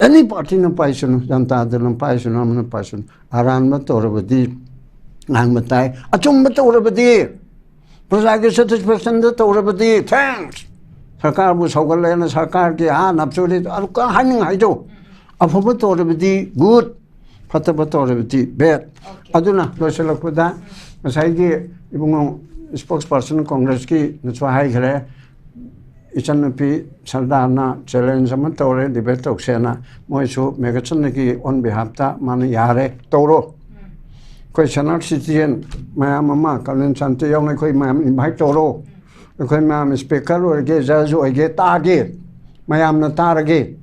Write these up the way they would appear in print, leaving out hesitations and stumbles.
Any party no paisano, Janta de Lampaisano, no passion, Aran Matorabadi, Langmatai, Achum Matorabadi, Prosagi satisfaction the Torabadi, thanks. Sarkar was Hogalena, Sarkar, absolutely, Hanging Hido. Apobatorabadi, good, Patabatorabadi, bad. Aduna, Rosalakуда, as I get spokesperson, Congress key, that's why I Ichanapi Saldana challenge Amatore, the better Oxena, Moisu, Megatoniki on behalf of Maniare, Toro. Questioner citizen, my mamma, Colin Santiago, my invite Toro. The mam speaker or get Zazu, I get target. My am not target.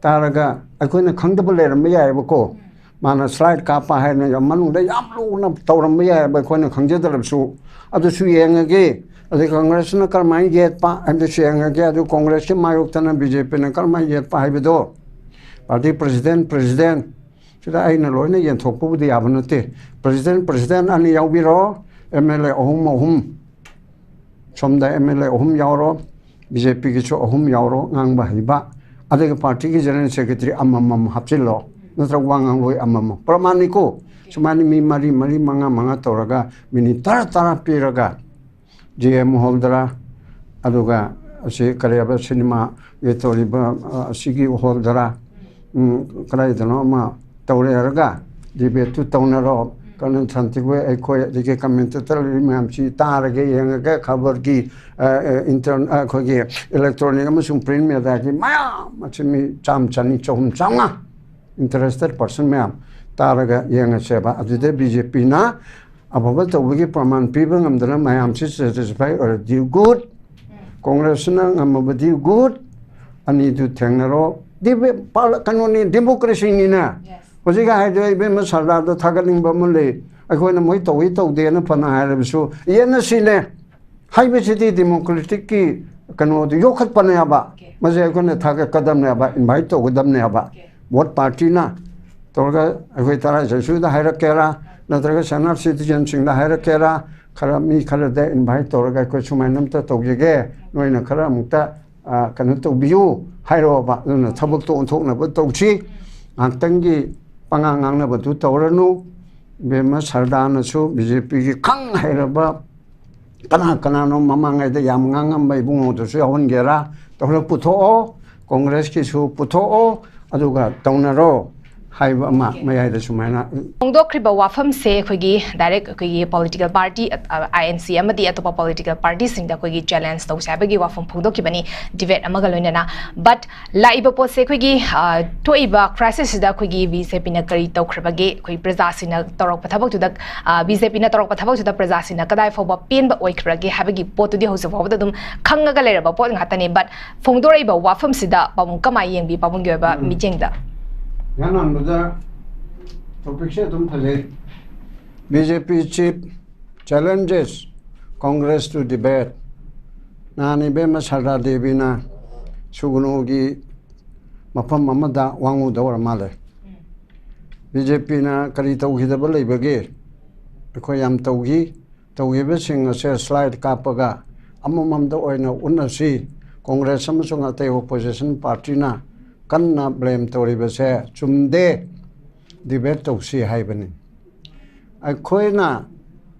Taraga, I couldn't comfortable letter me, I will go. Mana slide kappa had a manu, they am Toramia, but when a consider so. Other Suyang again. The Congressional Carmine yet pa and the Shang again to Congress Mayoktan and BJP and Carmine yet pa Hibido. Party President, should I know and talk with the Avanate? President, and Yaubiro, MLA Ohum. Some the MLA Ohum Yauro, BJP Ohum Yauro, Nang Bahiba, other party general secretary Amam Hapsilo, not a one Amam. Pramanico, Sumani Mari Manga Toraga, Minitara Piraga. GM Holdera, Aduga, Kariaba Cinema, Yetoriba, Sigi Holdera, Kraidonoma, Taurega, Debate to Tonero, Conan Santigue, Equa, the commentator, Mamchi, Targa, Yanga, Kaburgi, intern, electronic, Musum Premier, that Maya, Machimi, Cham Chani Chom Chama, interested person, ma'am, Taraga, Yanga Seba, at the BJP na. About the wiki praman people, I'm the Mayam satisfied or do good. Congressman, I'm about you good. I need to thank the law. Canoni democracy in a. Was it I do a Masala, the Tagaling Bamule? I go in a moito, we told the Anapana, so Yenasine. High city democratic cano the Yokat Paneaba. Mazay going to tag a Kadamnaba, invite with them neaba. What party na? Torga, I wait, I should the Hirakera. Natraga Sanar citizens in the Hirakera, Karami Kalade, invite Torga Kochumanamta Togege, no in a Karamuta, Kanuto Biu, Hiroba, Tabuto and Tokna, but Tochi, and Tangi, Panganga, but to Torano, Bema Sardana, so BJP, Kang Hiraba, Kanakanano, Mamanga, the Yamangam, by Bungo to Sion Gera, Tora Puto, Congress Kisu Puto, Aduga, Tonaro. May I Sumana? Kriba Wafam say Quigi, direct Quigi political party, INC, Amadi at the political parties in the Quigi challenge, those Abagi Wafam Pudokibani, debate Amagalunana. But Laiba say Quigi, Toiba crisis is the Quigi, Visa Pinakari, Tokrabage, Qui Prezasina, Torokatabo to the Visa Pinatorokatabo to the Prezasina, Kadai for Pin, but Oikragi, Havagi, put to the house of Vodum, Kangagalera, Bapon Hatani, but Fondoriba Wafam Sida, Pamunkama Ying, Pamungaba, Mijinda. Yanan Buddha topic BJP chief challenges Congress to debate. Nani Bema Sara Devina Sugunogi Mapam Mamada Wangu Dora Male. BJP na Karito Hidabale Bage. Koyam Togi, Togibising a slide Kapaga, Amamam the Oina Unasi, Congress Samsung at the opposition party na. Canna blame Toribase, Chumde, debate of sea hibernate. I coina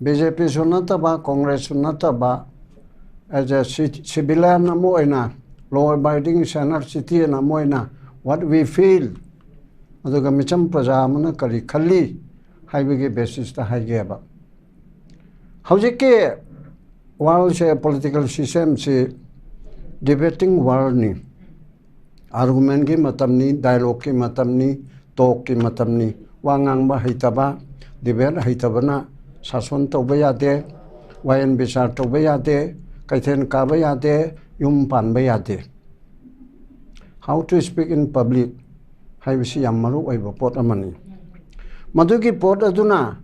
BJP Sunataba, Congress Sunataba, as a civilian Moina, law abiding Senate city and Amoina, what we feel. The Gamicham Prazamana Kali Kali, Hibigi basis the Higaba. How's it care? While say political system, say debating warning. Argument ki matamni, dialogue ki matamni, talk ki matamni, wangang ba hitaba, debate hitabana, sason to bayate, wayan bisar to bayate, kaiten ka bayate, yumpan bayate. How to speak in public? Haibisi yamaru ay bapot amani. Maduki pot aduna,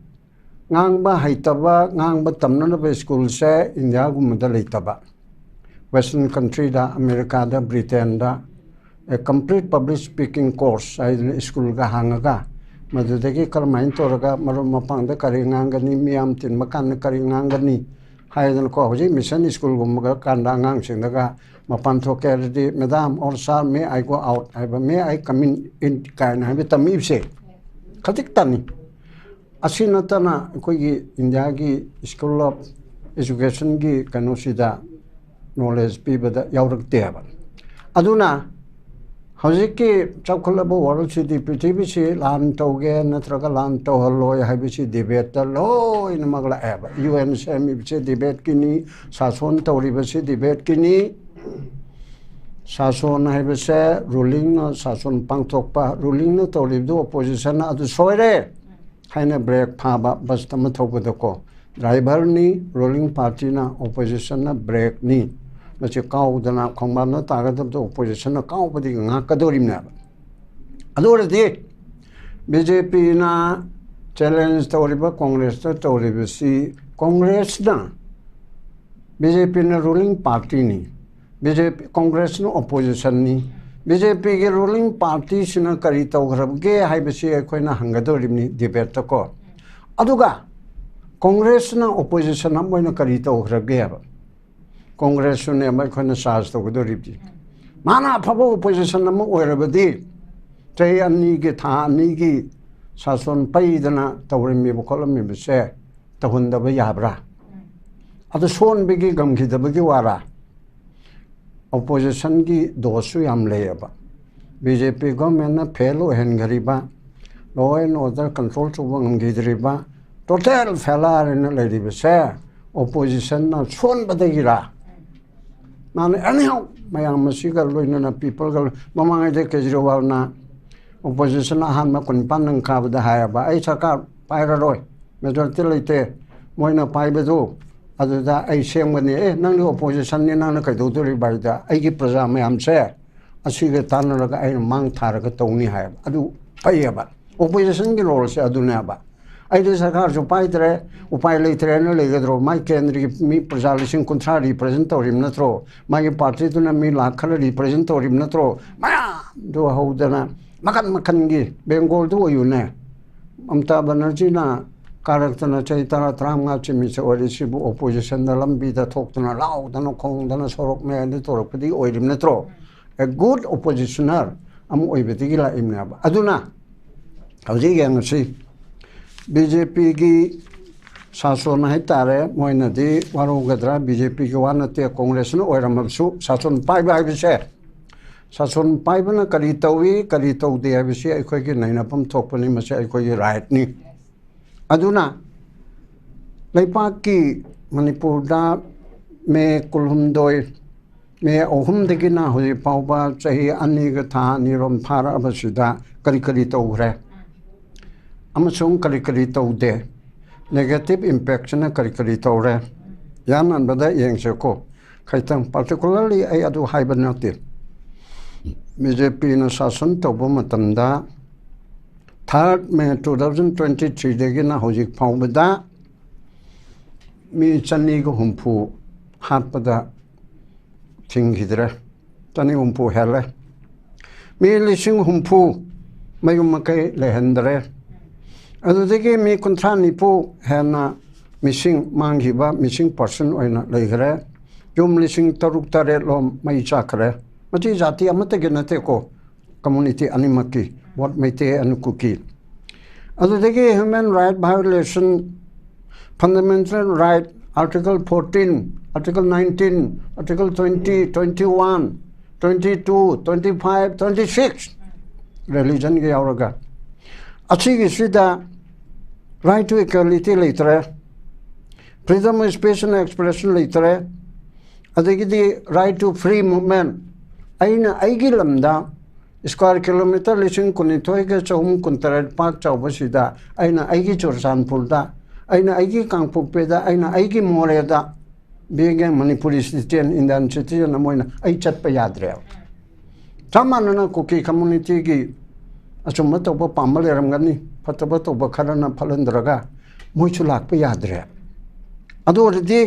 ngang ba hitaba, ngang ba tamna na ba school se, India gumada hitaba. Western country da, America da, Britain da. A complete public speaking course ay school ka hangaga madudagi karmain toraga marumapang da karingangani miyam tin makan karingangani 하이든고 호지 미션 스쿨 공부가 간당강 생다가 마판 토케르디 매담 or sir may I go out may I come in kind 하면 tamibse katiktani asinatana koigi indiagi school of education gi kanosida knowledge pibada yaurakte ba aduna हजिकी चौखलब world से पृथ्वी से लान तौगे नत्रगा लान तौहलोय हाइबिसी debate lion मगला एब UN semi से debate किनी सासोन तौरिबसे debate किनी सासोन हाइबसे ruling न सासोन पांगथोकपा रूलिंग न तौरिबदो अपोजिशन अदु सोयरे हाइना ब्रेक फाबा बस तम थौबदको ड्राइवर नि रूलिंग पार्टी ना अपोजिशन ना ब्रेक नि मचे काउदना खोंबामना तागदबदो ओपोजिशन काउबदि ngaकदोरिमना अदोरदि बीजेपी ना चैलेंज तौरिबा कांग्रेस तौरिबसी कांग्रेस ना बीजेपी ना रूलिंग पार्टी नि बीजेपी कांग्रेस ना ओपोजिशन नि बीजेपी के रूलिंग पार्टी सिना करी तौग्रबगे हाइबसी अखोइना हंगदोरिमनि डिबेट तको अदुगा कांग्रेस ना ओपोजिशन मोइना करी तौग्रबगे अब कांग्रेस ने मैं चार्ज तौगदोरीबी माना अफब ओपोजिशन ओरबदी चही अनी की था अनी की शासन पैदना तौरमीब खोलमीबसे तहुंदब याब्रा अद सोनबगी गमखिदबगी वारा ओपोजिशन की दोषु याम लेब बीजेपी गवर्नमेंट फेल ओहनगरीबा लॉ एंड ऑर्डर कंट्रोल चुब ngमगिदरीबा टोटल फेलार लेरिबसे ओपोजिशन ना सोनबदगिरा माने anyhow mayang masiga loina people gal mamang de Kejriwal na opposition han ma kun pan nang ka bada ha ba ai sarkar paira roi majority leite moina pai bedu adu da ai sem gani nang ni opposition ni nang na kai do ri bai da ai gi praja mayam se asiga tan na ga ai mang thar ga tawni ha adu pai ba opposition gi role se adu na ba आई सरकार जो उपाय लेते लेगद्रो माई केंद्र की मी प्रजा लिंग कुंथ्रा represent तौरीम नत्रो मागी party मी लाख खर रिप्रेजेंट तौरीम नत्रो मयाम हौदना मखन मखन की बेंगोल ने ममता बनर्जी कारक्तना चही तरा तरामगा चिमी से ओपोजिशन लंबीद थोक्तना लाउदना खोंदना सोरक में तौरपदी ओइरिम नत्रो ए गुड ओपोजिशनर ओइबदिगी लाइमनाबा अदुना हौजिक यांगसी बीजेपी की शासन है तारे मोइनदी वारोगद्रा बीजेपी की वानते कांग्रेस न ओरमबसु शासन पाइबा हाइबसे शासन पाइबना करी तौवी करी तौदे हाइबसे अखोइगी नैनापम थोकपनि मसे अखोइगी राइट नि अदुना लेपाक की मणिपुर दा मे कुलहुमदोय मे अहुमदगिना होजि पाउबा चही अनिग था निरोम फारा अबसिदा करी करी तौग्रे अमसुंग करी करी तौदे नेगेटिव इम्पैक्ट न करी करी तौरे यान अनबदा येंगसेको खैतंग पार्टिकुलरली आई अदु हाइबन नते बीजेपी न शासन तौबो मतमदा 3 मे 2023 देगी ना होजिक फाउबदा मी चन्नी को हुंफु हापदा थिंगिद्रे चन्नी हुंफु हेले मी लिसिंग हुंफु मयुम मकै लेहंद्रे अदुदगी मी कुंथ्रा निपु हेना मिसिंग मांगिबा मिसिंग पर्सन ओइना लेगरे युम लिसिंग तरुक तरे लोम मई चाखरे मची जाति अमतगे नते को कम्युनिटी अनिमकी वोट मेते अनुकुकी अदुदगी human right violation fundamental right article 14 article 19 article 20 21 22 25 26 religion के यावरगा अच्छी सीधा राइट टू इक्वालिटी लेते freedom of speech and expression लेते अदगी राइट टू फ्री मूवमेंट अगी लमदा स्क्वायर किलोमीटर लिसिंग कुनिथोय के चौम कुंतरेट पाक चौबसीदा अगी चुरचानपुरदा अगी कांगपोकपेदा अगी मोरेदा बेगे मणिपुरी सिटीजन इंडियन सिटीजन मोइना चटप याद्रे सामान्य कुकी कम्युनिटी की अचुम तब पाम लेरमगनी फतब तब खरना फलंद्रगा मोइसु लाप याद्रे अदोरदी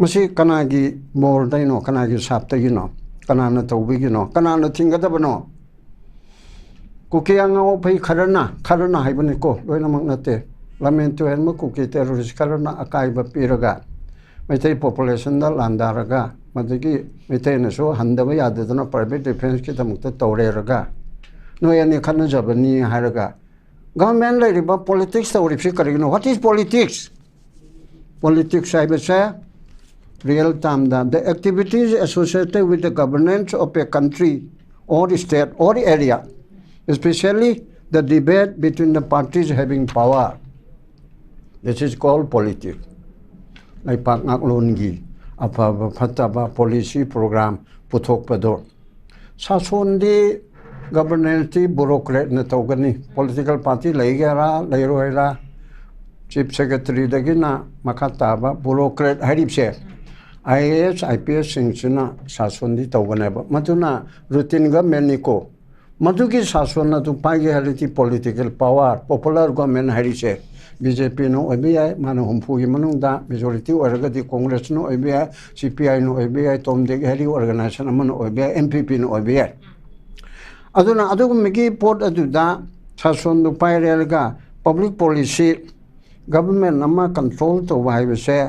मसी कनागी मोरदैनो कनागी साप्तगिनो कनाना तौबिगिनो कनाना थिंगदबनो कुकी अंगाओ फै खरना हाइबनिको लोइनमक नते लमेन तो हेन कुकी टेररिस्ट खरना अकाइब पीरगा ꯃꯩꯇꯩ ꯄꯣꯄꯨꯂꯦꯁꯟꯗ ꯂꯥꯟꯗꯥꯔꯒ ꯃꯗꯨꯒꯤ ꯃꯩꯇꯩꯅꯁꯨ ꯍꯟꯗꯕ ꯌꯥꯗꯗꯅ ꯄ꯭ꯔꯥꯏꯚꯦꯠ ꯗꯤꯐꯦꯟꯁꯀꯤꯗꯃꯛꯇ ꯇꯧꯔꯦꯔꯒ ꯅꯣꯏ ꯑꯅꯤ ꯈꯠꯅꯖꯕꯅꯤ ꯍꯥꯏꯔꯒ ꯒꯚꯔꯟꯃꯦꯟ ꯂꯩꯔꯤꯕ ꯄꯣꯂꯤꯇꯤꯛꯁ ꯇꯧꯔꯤꯕꯁꯤ ꯀꯔꯤꯒꯤꯅꯣ ꯋꯥꯠ ꯏꯁ ꯄꯣꯂꯤꯇꯤꯛꯁ ꯄꯣꯂꯤꯇꯤक्स हाइबसे real time the activities associated with the governance of a country और स्टेट और area especially the debate between the parties having power this is called politics लाइपाक नाकलोनगी अफब फतबा पॉलिसी प्रोग्राम पुथोकपदो सासोनदी governance ती ब्यूरोक्रेट न तौगनी पॉलिटिकल पार्टी लेगेरा लेरोयरा चीफ सेक्रेटरी दगिना मखा ताबा ब्यूरोक्रेट हरिबसे IAS IPS सिंगसिना सासोनदी तौगनेबा मदुना रूटीन गवर्नमेंट निको मदुगी सासोन अदु पागे हरिति पॉलिटिकल पावर पॉपुलर गवर्नमेंट हरिसे BJP नो ओबिया मानो हुमफुगी मनुंगदा मेजॉरिटी ओरगदी कांग्रेस नो ओबिया CPI नो ओबिया तोमदेग हरि ऑर्गेनाइजेशन अमन ओबिया MPP नो ओबिया अदुना अदुगुमिगी पोर्ट अदुदा सासोन दु पाइरेलगा पब्लिक पॉलिसी गवर्नमेंट अमा कंट्रोल तो वाइबसे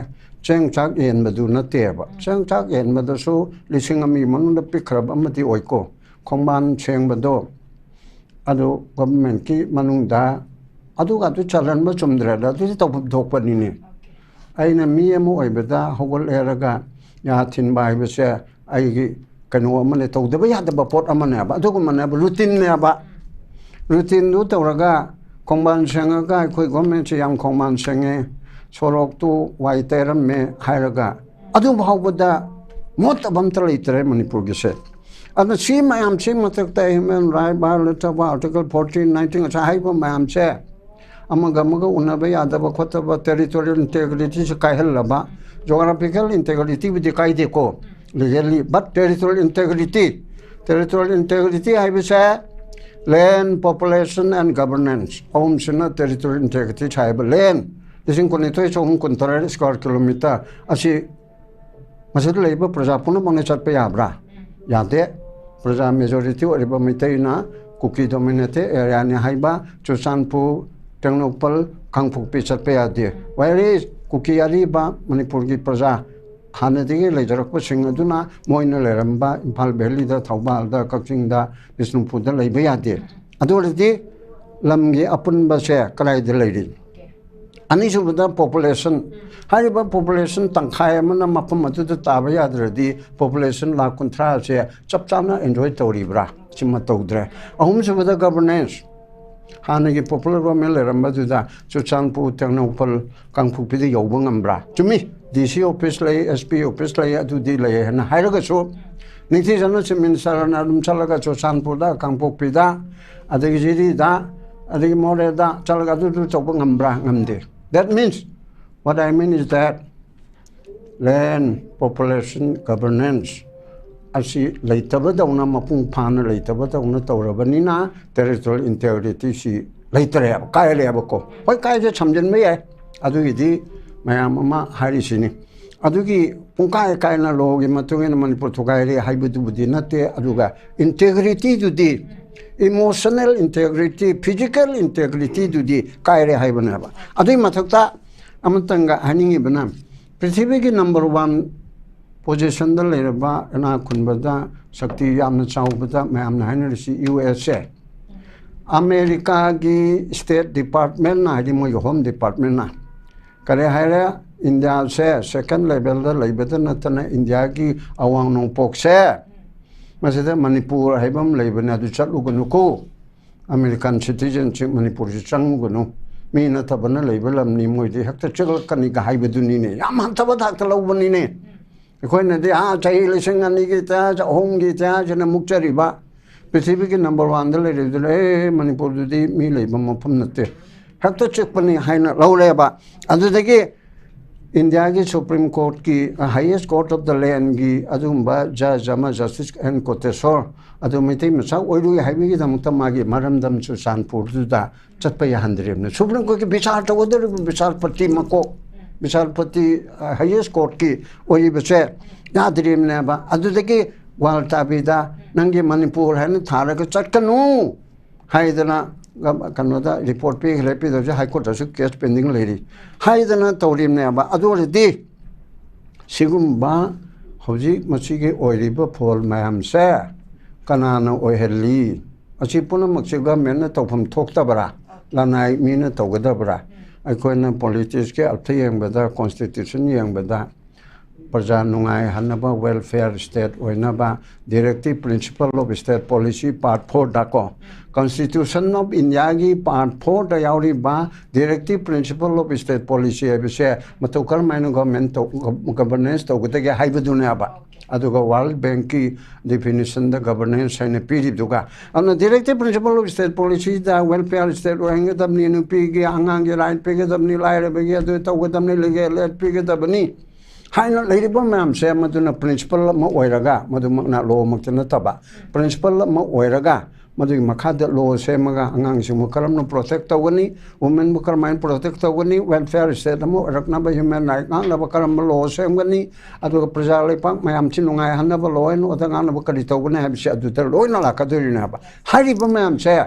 चेंग चाक येन बदु नतेबा चेंग चाक येन बदसु लिसिंग अमी मनुंद पिखरब अमति ओइको खोंबान चेंग बदो अदु गवर्नमेंट की मनुंगदा अदुगा दु चलन ब चुमद्रदा दु तौब धोकपनिने आइना मी अमु ओइबदा होगल एरगा या थिन बाइबसे आइगी कनो अमने तौदबा यादबा पोट अमने बा अदुगु मने रूटीन ने बा रूटीन दु तौरगा खोंबान सेंगगा अखोय गवर्नमेंट से याम खोंबान सेंगे सोरोक तु वाइतेरम में हायरगा अदु भावबदा मोत अबमत लेतरे मणिपुर गिसे अन सी मयाम से मतकता ह्यूमन राइट वायलेट आर्टिकल 14 19 अच्छा हाइबो मयाम से अमगमग उनबे यादब खोतब टेरिटोरियल इंटीग्रिटी से कायहलबा ज्योग्राफिकल इंटीग्रिटी विदि कायदेको लीगली बट टेरिटोरियल इंटीग्रिटी हाइबसे land population and governance om sina territorial integrity chaiba land dising ko nitoi chong kun tar square kilometer asi masad leiba praja puna mone chat pe yabra yade praja majority oriba mitai na kuki dominated area ni haiba chusanpu tengnopal kangphuk pe chat pe yade where kuki ari ba manipur gi praja हानदिगे लेजरक Singh अदुना Moina लेरंबा Imphal valley दा थौबाल दा कक्चिंग दा बिष्णुपुर दा लेबा यादे अदोरदि लमगे अपुनबसे कलाय the लेरि अनिसुबदा population हारिबा population तंखाय मन मफम अदु दा ताबा यादरदि पॉपुलेशन लाख 13 से चपचाना एन्जॉय तौरिब्रा सिम तौद्रे अहुमसुबदा गवर्नेंस हानगी पॉपुलर गवर्नमेंट लेरंबा दुदा चुचानपु टेक्नोपल कांगफुपिदि यौबा ngambra चुमी DC office lay SP office lay adudi lay na hairaga so ningthi jana se minister na dum chalaga cho sanpur da kangpok da adagi jiri da adagi more da chalaga du chokpa ngambra ngamde that means what I mean is that land population governance asi leitaba da una mapung phana leitaba da una tawrabani na territorial integrity si leitre kai le abako hoi kai je chamjen me ye adugi di ma'am हारिसिनी पुंकाय कायना लोगी मनपुर थोगायरे हाइबदुबुदी नते अदुगा integrity दुदी इमोशनल इंटेग्रिटी फिजिकल इंटेग्रिटी दुदी कायरे हाइबनाबा अदुई मथकता अमतंगा हानिंगिबना पृथ्वी की नंबर 1 पोजीशन द लेरबा एना खुनबदा शक्ति यामना चाउबदा मैम हाइनरिसी USA अमेरिका की स्टेट डिपार्टमेंट ना हाइदि मोय होम डिपार्टमेंट ना करे हायरे इंडिया से सेकंड लेवल द लेबद नतना इंडिया की अवांग नोंपोक से मसेदा मणिपुर हाइबम लेबना दु चलुगनुको अमेरिकन सिटीजनशिप मणिपुर से चंगुगनु मी नतबना लेबलम नि मोइदि हक्ता चलकनी गा हाइबदुनी ने याम हंतबा धाक्ता लौबनी ने अखोयना दे आ चाहि लिसिंग अनि की ता होम की ता जन मुक्चरिबा पृथ्वी की नंबर 1 द लेबद ए मणिपुर दुदी मी लेबम मफम नते हक्ता चेकपनी हाइना लौरेबा अदुदगी इंडिया की सुप्रीम कोर्ट की highest court of the land की अदुंबा जज अमा जस्टिस एंड कोटेसोर अदु मिते मसा ओइरु हाइबी दमता मागी मरमदम सुसानपुर दुदा चटपा याहंद्रेम सुप्रीम कोर्ट की विचार तवदर विचारपति मको विचारपति हाईएस्ट कोर्ट की ओइबसे याद्रेम नेबा अदुदगी वाल ताबिदा नंगे मणिपुर हन थारग चटकनु हाइदना कनोदा रिपोर्ट पे लेपी दो हाई कोर्ट केस पेंडिंग लेरी हाइदना तौरीम ने अब अदोरदी सिगुम्बा हौजिक मसिगे ओइरिबा फोल मैम से कनाना ओइहली असी पुनमक्से गवर्नमेंट तौफम थोक्तबरा लानाय मीना तौगदबरा अखोना पॉलिटिक्स के अर्थ येंबदा कॉन्स्टिट्यूशन येंबदा प्रजा नुंगाय हनबा वेलफेयर स्टेट ओइनबा directive principle of state policy part 4 दाको कॉन्स्टिट्यूशन ऑफ इंडिया की पार्ट 4 दा यावरिबा directive principle of state policy हैबसे मतौकर माइनो गवर्नमेंट तो गवर्नेंस तौगदगे हाइबदुनेबा अदुगा वर्ल्ड बैंक की डेफिनेशन द गवर्नेंस है पीरिबदुगा अन directive principle of state policy द वेलफेयर स्टेट ओहेंगदबनी नुपीगी आंगांगे राइट पेगदबनी लाइरबगे अदु तौगदबनी लेगे लेट पेगदबनी हाइना लेरिबा मैम से मदुना प्रिंसिपल म ओइरगा मदुमना लो मक्तना तबा प्रिंसिपल म ओइरगा मदुई मखाद लो से मगा अंगांगसिंग करमनो प्रोटेक्ट तौगनी वुमेन मु करमाइन प्रोटेक्ट तौगनी वेलफेयर स्टेट म रखनाबा ह्यूमन राइट नांगनाबा करम लो सेमगनी अदुगा प्रजा लेपाक मैम छि नुंगाय हनबा लोइन ओदगानबा करि तौगनी हाबिसे अदुतर लोइना लाकदुरिनाबा हारिबा मैम से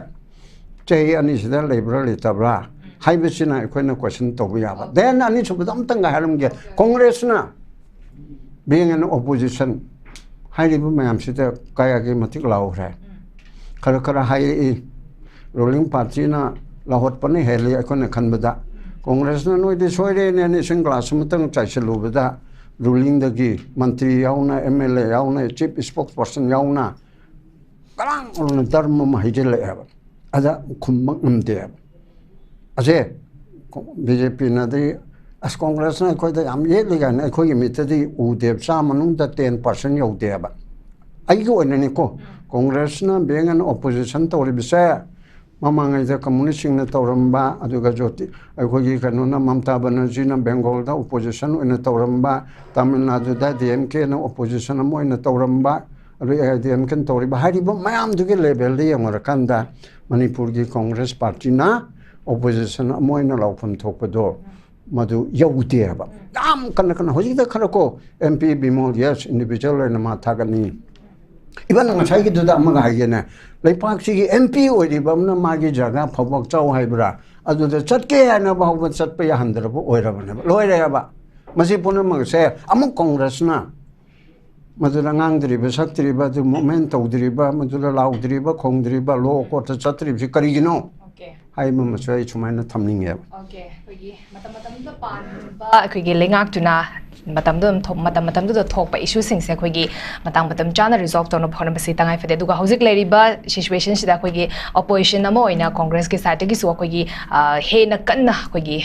चही अनिसिदा लेब्रा लेतब्रा हाइबसिना अखोइना क्वेश्चन तौबा याबा देन अनि सुबदा अमतंगा हारमगे कांग्रेसना being an opposition हाइरिबा मैम सिदा कायागे मतिक लाउरे खर खर हाई रूलिंग पार्टी ना लाहौट पने हेली अखोना खनबदा कांग्रेस ना नोइदि सोइरे ने नेशन क्लास मतंग चाइसलुबदा रूलिंग दगी मंत्री याउना एमएलए याउना चीफ स्पोक्स पर्सन याउना कलांग उन धर्म महिजले है अदा खुमक नमदे अजे बीजेपी ना दे अस कांग्रेस ना कोई याम ये लिगान अखोई मितदी उदेब सा मनुंग द 10% यौदेबा अइगो ओनने को कांग्रेस ना बेंग एन ऑपोजिशन तौरिबसे ममांगै द कम्युनिस्ट सिंग ना तौरंबा अदुगा जोति अखोई कनो ना ममता बनर्जी ना बेंगल दा ऑपोजिशन ओन तौरंबा तमिलनाडु दा डीएमके ना ऑपोजिशन मोइन तौरंबा अरु डीएमके तौरिबा हारिबा मयाम दुगे लेवल दे यमरकंदा मणिपुर की कांग्रेस पार्टी ना ऑपोजिशन मोइन लाउफम थोपदो मधु यौदेबा याम कन कन होजिक खरको एमपी बिमोल यस इंडिविजुअल लेना माथागनी even ngachai gi duda amaga haigena leipak si gi mp oiribamna magi jaga phobok chau haibra adu da chatke ana bahwa chatpa ya handrabu oirabane loireba masi puna magse amuk congress na madura ngangdriba saktriba du moment tawdriba madura laudriba khongdriba lo ko ta chatrib si karigino hai mama sai chumaina thamninge okay kogi matam da pan ba kogi lengak tuna matam da thok pa issue sing se kogi matam chana resolve to no phone basi tangai fede duga hojik leri ba situation sida kogi opposition na mo ina congress ke side gi so kogi he na kan na kogi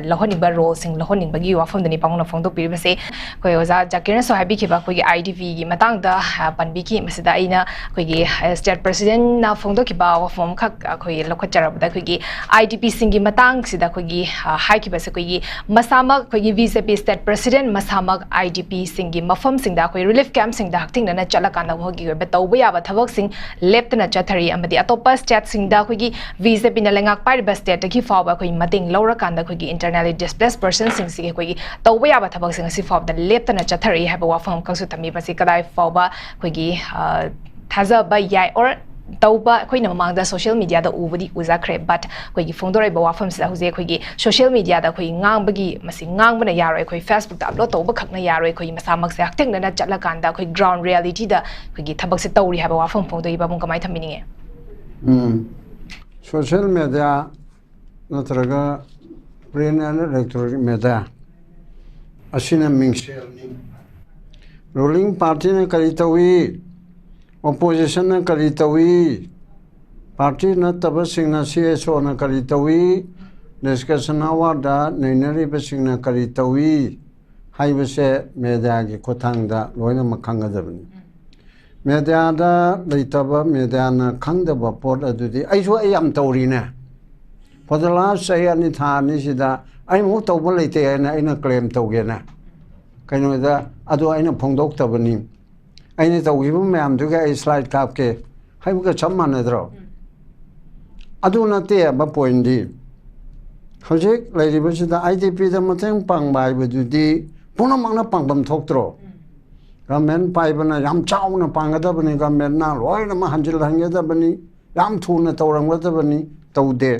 lohoni ba role sing lohoni ba gi wafam dani pang na phone to pi base koi oza jakiran so habi ki ba kogi idv gi matang da panbi ki masida ina kogi state president na phone to ki ba wafam khak koi lokhachara ba kogi idp singi matang sida kogi hai ki base kogi masama kogi vcp state president masamak idp singi mafam singda koi relief camp singda hakting na chala kana hogi be tawba ya ba thabak sing left na chathari amadi atopa state singda kogi vcp na lengak pai ba state ki fa ba koi mating lawra kanda kogi internally displaced person sing si kogi tawba ya ba thabak sing si fa da left na chathari ha ba wafam kasu tami ba si kadai fa ba kogi thaza ba yai or tauba koina mamang da social media da ubudi uzakre but koigi phongdore ba wafam sa huje koigi social media da koi ngang bagi masi ngang bana yaroi koi facebook da upload tauba khakna yaroi koi masamak se hakting na chatla kanda koi ground reality da koigi thabak se tawri ha ba wafam phongdoi ba mung kamai thamini social media natraga print and electronic media asina mingshel ni ruling party na kari tawi opposition na kari tawi party na tabasing na CSO na kari tawi discussion award nainari basing na kari tawi haibase media gi kothang da loina makhanga dabni media da leitaba media na khangdaba pot adudi aisu ayam tawri na for the last say ani tha ni sida ai mu tawba leite na aina claim tawge na kaino da adu aina phongdok tabani aini tawgibu mayam duga slide kap ke haibuga chamman edro adu na te ba point di hojek lairiba sida IDP da mateng pang bai bududi puna mangna pangbam thoktro government pai bana yam chau na pangada bani government na loi na ma hanjil hangeda bani yam thu na tawrang wada bani tawde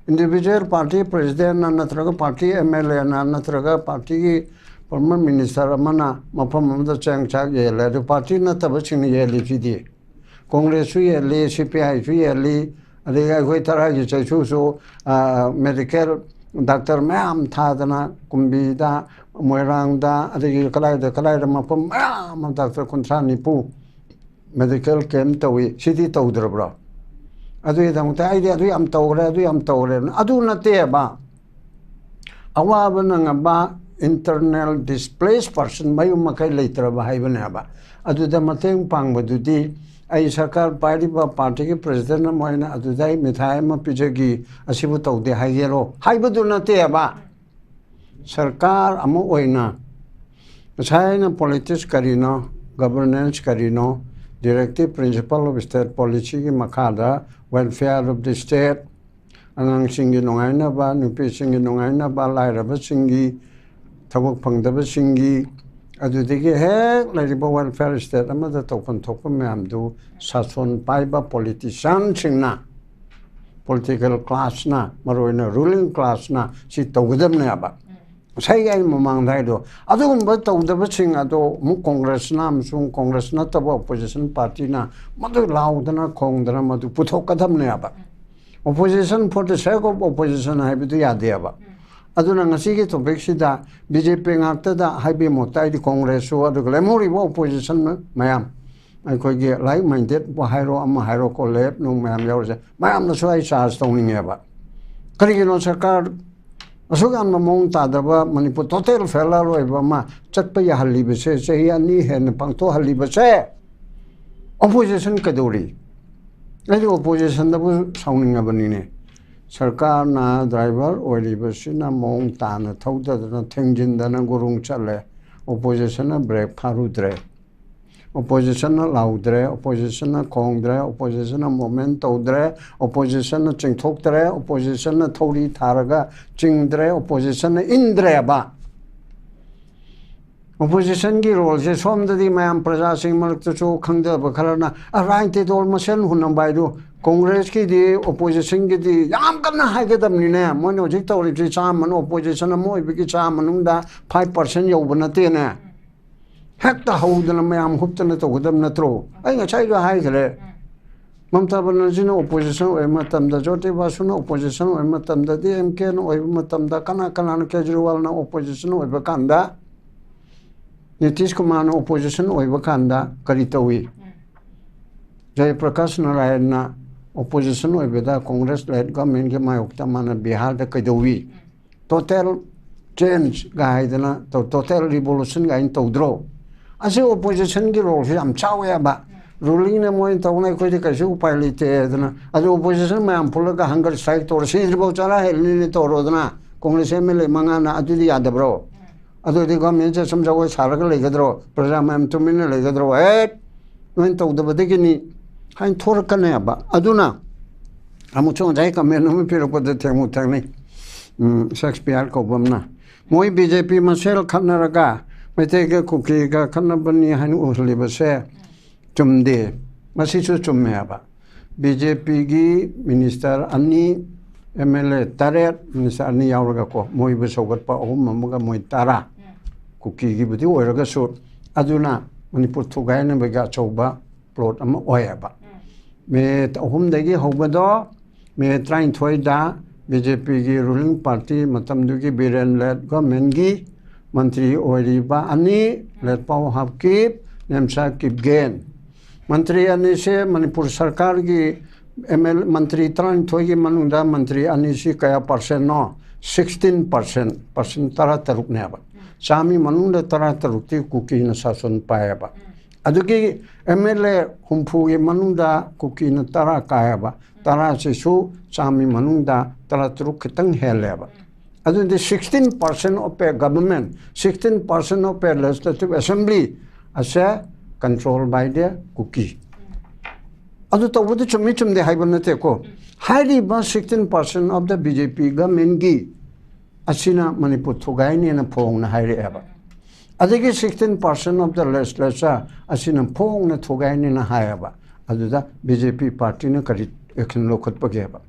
individual party president na natraga party MLA na natraga party former minister amana mafam amda chang chak ye le the party na tab ching ye li chi di congress su ye li cpi su ye li ade ga khoi tara ji che chu so medical doctor ma'am tha dana kumbi da moirang da ade kalai da mafam ma'am doctor kuntra ni pu medical camp tawi city tawdra bra adu dang ta idea adu am tawre adu na te ba awa bana ba internal displaced person mayu makai leitra ba haibana ba adu da mateng pang badudi ai sarkar party ba party ki president na moina adu dai mithai ma pijagi asibu tawde haigero haibadu na te ba sarkar amu oina saina politics karino governance karino directive principle of state policy ki makada welfare of the state angang singi nongai na ba nupi singi nongai na ba laira ba singi tabuk phangdaba singi adudigi he lairiba welfare state amada tokpan thokpa mayamdu sason paiba politician singna political class na maroina ruling class na si tawgadam na ba sai ai mamang dai do adugumba tawdaba sing ado mu congress na amsung congress na taba opposition party na madu laudana khongdana madu puthokadam na ba opposition for the sake of opposition haibidu yade ba aduna ngasi ki topic sida bjp ngakta da haibi motai di congress so adu lemori bo opposition mayam ai ko ge like minded bo hairo amma hairo ko lep no mayam yaw mayam na so ai charge tawning ba kari no sarkar Asugan mamong tadaba Manipur total failure roiba ma chatpa ya haliba se chahi ani hen pangto haliba se opposition kaduri ai opposition da bu sauninga banine sarkar na driver oiliba sina mong ta na thauda na thengjin da na gurung chale opposition na break pharudre opposition na laudre opposition na khongdre opposition na moment tawdre opposition na chingthokdre opposition na thori tharaga chingdre opposition na indre ba opposition ki role je somdadi mayam praja sing malakta chu khangda ba kharana right dol masen hunam baidu congress ki di opposition ki di yam kamna haigedam ni ne mono jik tawri chi cha man opposition na moi bi ki cha manungda 5% yobana te ne hekta haudana mayam huptana tawgadam natro ai nga chai ga hai khale mamta banarjina opposition oi matamda jyoti basuna opposition oi matamda dmk no oi matamda kana no kejriwal na opposition oi bakanda nitish kumar na opposition oi bakanda kari tawi jay prakash narayan na opposition oi beda congress led government ke mayokta mana bihar da kaidawi total change ga haidana total revolution ga in tawdro ase opposition ki role hi am chawe ba ruling na moin tawna ko de kaise upay lite dana ase opposition ma am phulaga hunger strike tor si ribo chala helni to rodna congress mle mangana adudi yadabro adudi government se samjago saraga legadro praja ma am tumine legadro noin tawda de ni hain thor kana ba aduna amu chong jai ka men no piro pod themu thangni shakespeare ko bamna moi bjp masel khanaraga Mateke kuki ga kanabani hanu uhliba se chumde masichu chummeba BJP gi minister ani MLA tare minister ani yauraga ko moi besogat pa mamuga moi tara kuki gi budi oiraga su aduna manipur thugai na bega chauba plot ama oyaba me dagi hobado me train thoida BJP gi ruling party matamdu gi biren led government gi Mantri Oiriba Ani, let Pau have keep, Nemsa keep gain. Mantri Anise, Manipur Sarkargi, ML Mantri Tran Togi Manunda, Mantri Anisi Kaya percent no, 16%, percent Tarataruk Neba. Sami Manunda Taratarukti Kuki in Sason Payaba. Aduki MLA Humpugi Manunda Kuki in Tara Kayaba, Tara Sisu, Sami Manunda Taratruk Heleba. As in the 16% of a government, 16% of a legislative assembly, as a controlled by the cookie. Adu tawudu chum de hibernate ko. Highly about 16% of the BJP government gi asina Manipur Thugaini and a pong na high ever. Adigi 16% of the legislature asina pong na Thugaini na high ever. Adu da BJP party na kari ekin lokot pageba.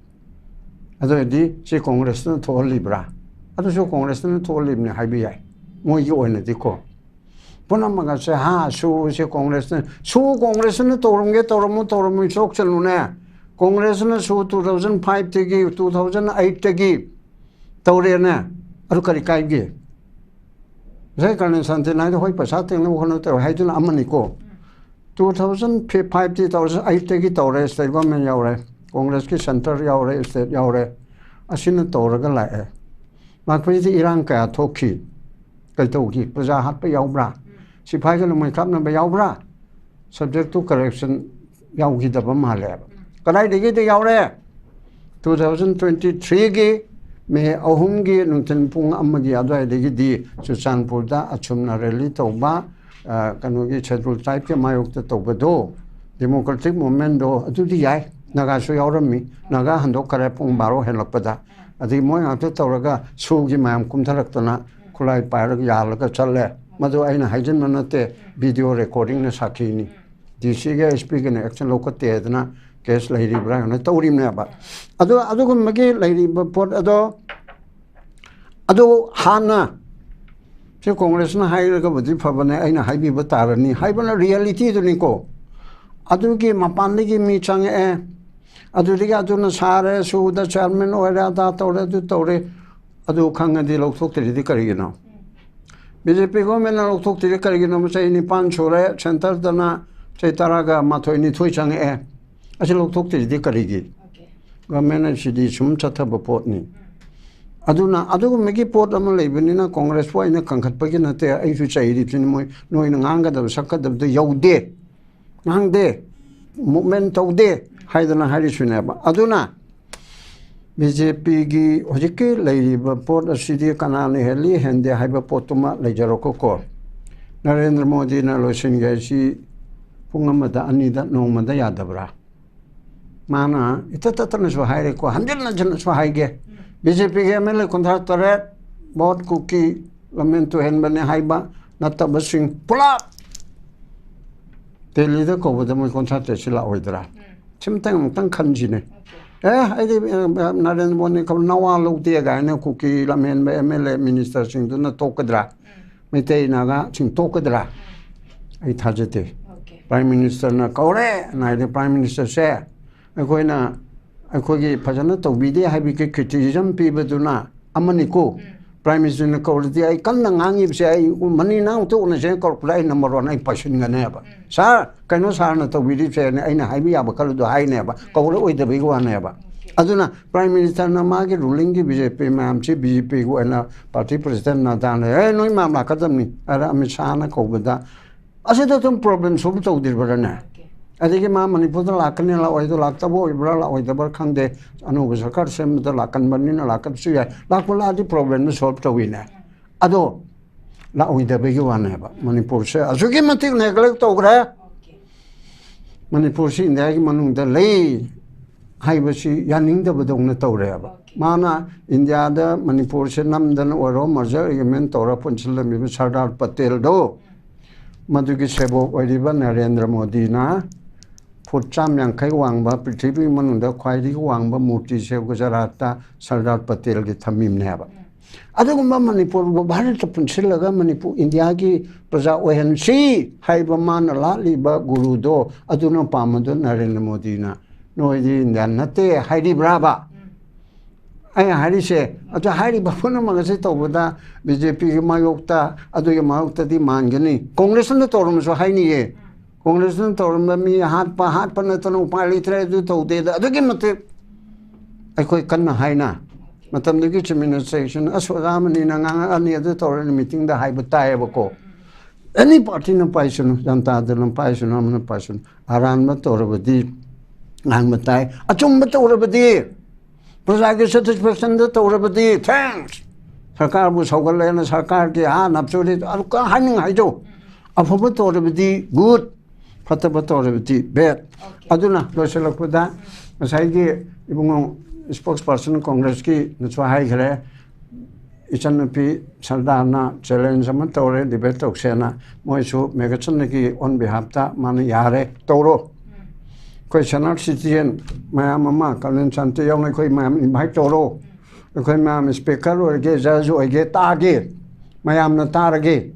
Adu di si Congress na to libra. Adu so Congress na to lib na high मोई ओने दिको पुनः मगा से हाँ सू से कांग्रेस ने तोरमु चोक चलुने कांग्रेस ने सू 2005 तगी 2008 तगी तौरे ने अरु करी काइगे जय करने शांति नाइ होई पैसा तेंग होनो तो है जुन अमनी को 2005 2008 तगी तौरे स्टेट गवर्नमेंट यावरे कांग्रेस की सेंटर यावरे स्टेट यावरे असिन तौरगा लाए लाखपति इरांग का थोखी कई तौगी प्रजा हाथ पे यावब्रा सिपाही के लुमई क्लब न यावब्रा सब्जेक्ट टू करेक्शन यावगी दब माले कदाई देगी ते यावरे 2023 की मे अहुम की नुंथन पुंग अमगी अदवाई देगी दी चुचानपुर दा अचुमना रैली तौबा कनुगी शेड्यूल टाइप के मायोक तौबदो डेमोक्रेटिक मूवमेंट दो अदुदी याय नागा सु यावरमी नागा हंदो करे पुंग बारो हेलपदा अदि मोय आते तौरगा सुगी मायम कुमथरक्तना खुलाई पायरग यालगा चले मधु अना हाइजन नते वीडियो रिकॉर्डिंग ने साखीनी डीसी के एसपी के एक्शन लौकते केस लेरिब्रा तौरीमनेबा अदो अदुगुमगे लेरिब पोट अदो हाना से कांग्रेस ना हाइरगा बदि फबने अना हाइबिब तारनी हाइबना रियलिटी दुनिको अदुगी मपानदगी मी चंगे अदुदिगा अदुना सारे सुदा चेयरमैन ओरा दा तौरे दु तौरे अदु खंगदि लौथोक्तरिदि करिगिनो बीजेपी गवर्नमेंट लौथोक्तरिदि करिगिनो मसै निपान छोरे सेंटर दना चै तरागा माथोय निथोय चंगे असे लौथोक्तरिदि करिगी गवर्नमेंट सिदि सुम चथब पोटनी अदुना अदुगुमगी पोट अमा लेबनिना कांग्रेस वाइना कंखतपगी नते आइसु चैरि थिन मोय नोइना ngangadab sakadab yaude ngangde movement taude हाइदना हारि सुनेबा अदुना बीजेपी की होजिके लेरिबा पोट असिदि कनाने हेली हेंदे हाइबा पोटुमा लेजरोको को नरेंद्र मोदी ना लोसिनगेसी पुंगमदा अनिदा नोंगमदा यादबरा माना इतततन सो हाइरे को हंजन जन सो हाइगे बीजेपी के एमएलए कुंधा तरे बहुत कुकी लमेंटो हेनबने हाइबा नतबसिंग पुला तेलिदा कोबदा मोय कॉन्ट्रैक्ट सिला ओइदरा चिमतंग खनजिने आइदि नरेंद्र मोदी को नवा लौते गायना कुकी लमेन एमएलए मिनिस्टर सिंह दुना तोकद्रा मेते नागा सिंह तोकद्रा आई थाजते प्राइम मिनिस्टर ना कौरे नाइदे प्राइम मिनिस्टर से अखोइना अखोगी फजना तौबिदे हाइबि के क्रिटिसिज्म पीबदुना अमनिको प्राइम मिनिस्टर ने कौरदि आई कन्ना ngangi आई मनी नाउ तो उन से कॉर्पोरेट नंबर 1 आई पशन गनेबा सर कनो सर न तौबिदि से ने आइना हाइबि याबा कलदो हाइनेबा कौरे ओइदबि वानेबा अदुना प्राइम मिनिस्टर ना मागे रूलिंग की बीजेपी मैम ची बीजेपी को एना पार्टी प्रेसिडेंट ना दाने ए नोइ माम लाकदमनी अरे अमित शाह ना कौबदा असे तो तुम प्रॉब्लम सोल्व तौदिरबरना अदिगे मा मणिपुर लाकने ला ओइदो लाक्तबो इब्रा ला ओइदबर खंदे अनु सरकार सेम द लाकन बन्निना लाकब सु या लाकला दि प्रॉब्लम सोल्व तौइना अदो ला ओइदबे के वानेबा मणिपुर से असुगे मतिक नेग्लेक्ट तौग्रा मणिपुर से इंडिया की मनुंग द ले हाइबसी यानिंगदबदोंना तौरेबा माना इंडिया द मणिपुर से नमदन ओरो मर्जर एग्रीमेंट तौरा पुनसलमिबा सरदार पटेल दो मधुगी सेबो ओइरिबा नरेंद्र मोदी ना फुट चाम यांखै वांगबा पृथ्वी मनुंदा ख्वाइदि वांगबा मूर्ति से गुजरात सरदार पटेल की थमीमनेबा अदुगुम्बा मणिपुर भारत पुनसिलगा मणिपुर इंडिया की प्रजा ओहनसी हाइबा मान लालिबा गुरुदो अदुना पामदो नरेंद्र मोदी ना नोइदि इंडिया नते हाइदि ब्राबा आई हारि से अतो हारि बफुन मगसे तौबदा बीजेपी के मायोक्ता अदुगे मायोक्ता दि मानगनी कांग्रेस ने तौरमसो हाइनिए कांग्रेस ने तौरम मी हाथ पर नतन उपाय लित्रे दु तौदे अदुगे मते अखोय कन्ना हाइना मतमदगी एडमिनिस्ट्रेशन असोगामनी नंगा अनि अदु तौरन मीटिंग दा हाइब तायबको एनी पार्टी न पाइसनु जनता दल पाइसनु मन पाइसनु आरान म तौरबदी नांग बताय अचुम तौरबदी प्रजा के सेटिस्फेक्शन तौरबदी थैंक्स सरकार बु सौगलेना सरकार के नपचोरी हानिंग हाइजो अफब तौरबदी गुड फतब तौरबदी बैड अदुना लोसलकपदा मसाइगी इबुंगो स्पोक्स पर्सन कांग्रेस की नचो हाइग्रे इचनपी सरदारना चैलेंज अम तौरे डिबेट तौसेना मोइसु मेगचन की ऑन बिहाफ ता माने यारे तौरो कोई सनर सिटीजन मैम अमा कलन शांति यौन कोई मैम इनवाइट तौरो कोई मैम स्पीकर ओगे जज ओगे तागे mayamna tarage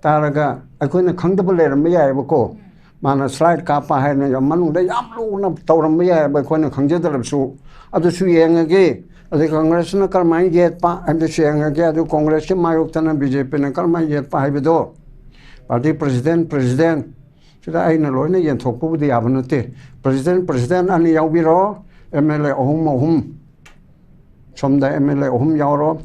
taraga akoina khangdaba leram ya ba ko mana slide ka pa hai na manung da yam lu na tawram ya ba akoina khangjedalab su adu su yengage adu congress na karmai get pa adu su yengage adu congress ke mayok tana bjp na karmai get pa hai bedo party president sida aina loina yen thokpu di abnute president ani yaubiro mla ohum somda mla ohum yauro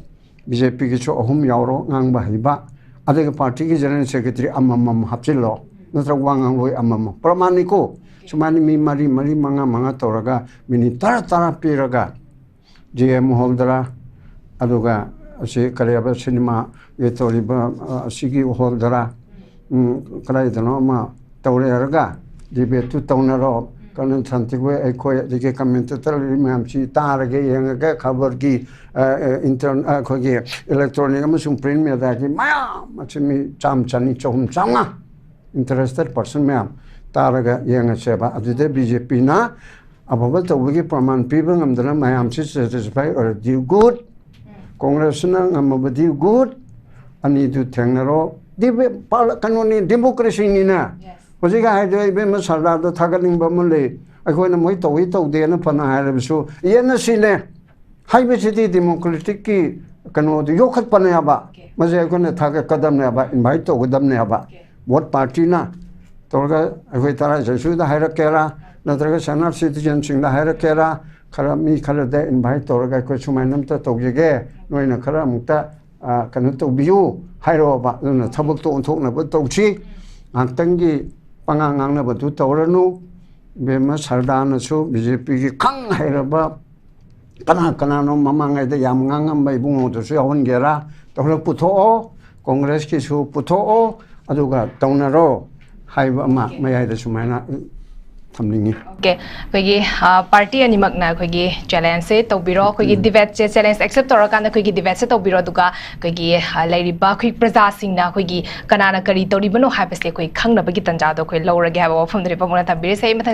BJP ki cho ohum yauro ngang ba hiba ade party ki general secretary amam hapchilo natra wangang loi amam pramaniko sumani mi mari manga toraga mini tara piraga GM holdera aduga ase kareba cinema yetoriba sigi holdera kala idano ma tawreraga debate tawnaro kanan santigwe ekoi dike commentator limam chi tarage yenga khabar ki intern khogi electronic amasung print me da ki maya machimi cham chani chom changa interested person me taraga yenga seba adude BJP na ababal tawgi praman people ngamdana mayam chi satisfy or do good congress na ngamabadi good ani du thengnaro dibe kanoni democracy ni na hojiga hai doi be masala da thagaling ba mule akhona moi towi tawde na phana hairebisu yena sine haibe chidi democratic ki kano du yokhat panaya ba maje akhona thaga kadam ne ba invite to gadam ne ba what party na torga akhoi tara jesu da hairakera natraga sanar citizen sing da hairakera khara mi khala da invite torga ko sumainam ta tawjege noina khara mukta kanu to biu hairo ba na thabak to onthok na ba tawchi angtangi pangang na ba tu tawranu bema sardana su BJP ki khang hairaba kana no mamangai da yam ngangam bai bungo to su yawan gera tawla putho congress ki su putho aduga tawnaro haiba ma mayai da sumaina thamlingi okay kogi party ani magna kogi challenge se tobiro kogi debate challenge accept tora kana kogi debate se tobiro duga kogi lairi ba koi praja singna kogi kanana kari tori bano habese koi khangna bagi tanja do koi lawra ga ba phom dre pamona thabire sei